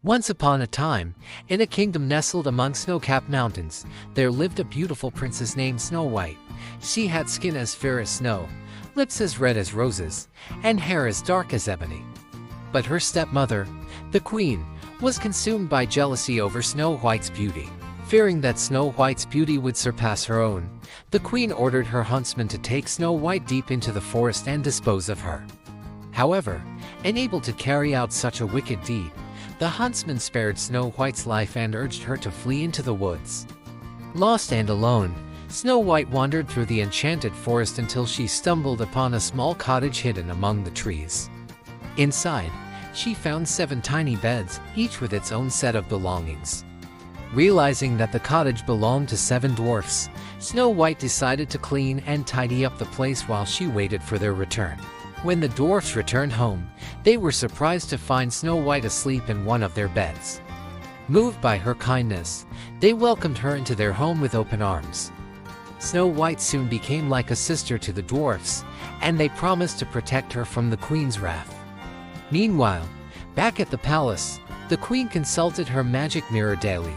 Once upon a time, in a kingdom nestled among snow-capped mountains, there lived a beautiful princess named Snow White. She had skin as fair as snow, lips as red as roses, and hair as dark as ebony. But her stepmother, the queen, was consumed by jealousy over Snow White's beauty. Fearing that Snow White's beauty would surpass her own, the queen ordered her huntsman to take Snow White deep into the forest and dispose of her. However, unable to carry out such a wicked deed, the huntsman spared Snow White's life and urged her to flee into the woods. Lost and alone, Snow White wandered through the enchanted forest until she stumbled upon a small cottage hidden among the trees. Inside, she found 7 tiny beds, each with its own set of belongings. Realizing that the cottage belonged to 7 dwarfs, Snow White decided to clean and tidy up the place while she waited for their return. When the dwarfs returned home, they were surprised to find Snow White asleep in one of their beds. Moved by her kindness, they welcomed her into their home with open arms. Snow White soon became like a sister to the dwarfs, and they promised to protect her from the queen's wrath. Meanwhile, back at the palace, the queen consulted her magic mirror daily,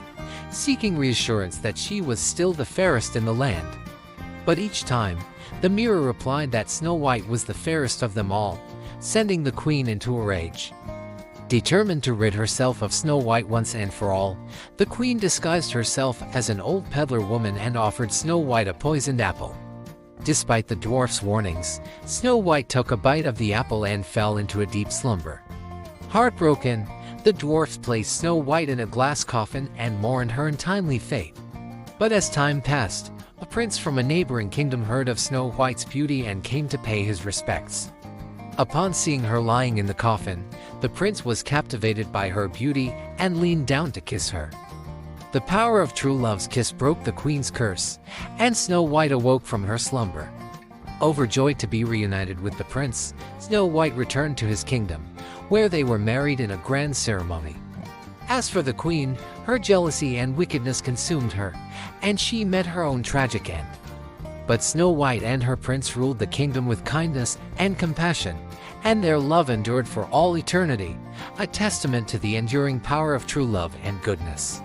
seeking reassurance that she was still the fairest in the land. But each time, the mirror replied that Snow White was the fairest of them all, sending the queen into a rage. Determined to rid herself of Snow White once and for all, the queen disguised herself as an old peddler woman and offered Snow White a poisoned apple. Despite the dwarf's warnings, Snow White took a bite of the apple and fell into a deep slumber. Heartbroken, the dwarfs placed Snow White in a glass coffin and mourned her untimely fate. But as time passed, a prince from a neighboring kingdom heard of Snow White's beauty and came to pay his respects. Upon seeing her lying in the coffin, the prince was captivated by her beauty and leaned down to kiss her. The power of true love's kiss broke the queen's curse, and Snow White awoke from her slumber. Overjoyed to be reunited with the prince, Snow White returned to his kingdom, where they were married in a grand ceremony. As for the queen, her jealousy and wickedness consumed her, and she met her own tragic end. But Snow White and her prince ruled the kingdom with kindness and compassion, and their love endured for all eternity, a testament to the enduring power of true love and goodness.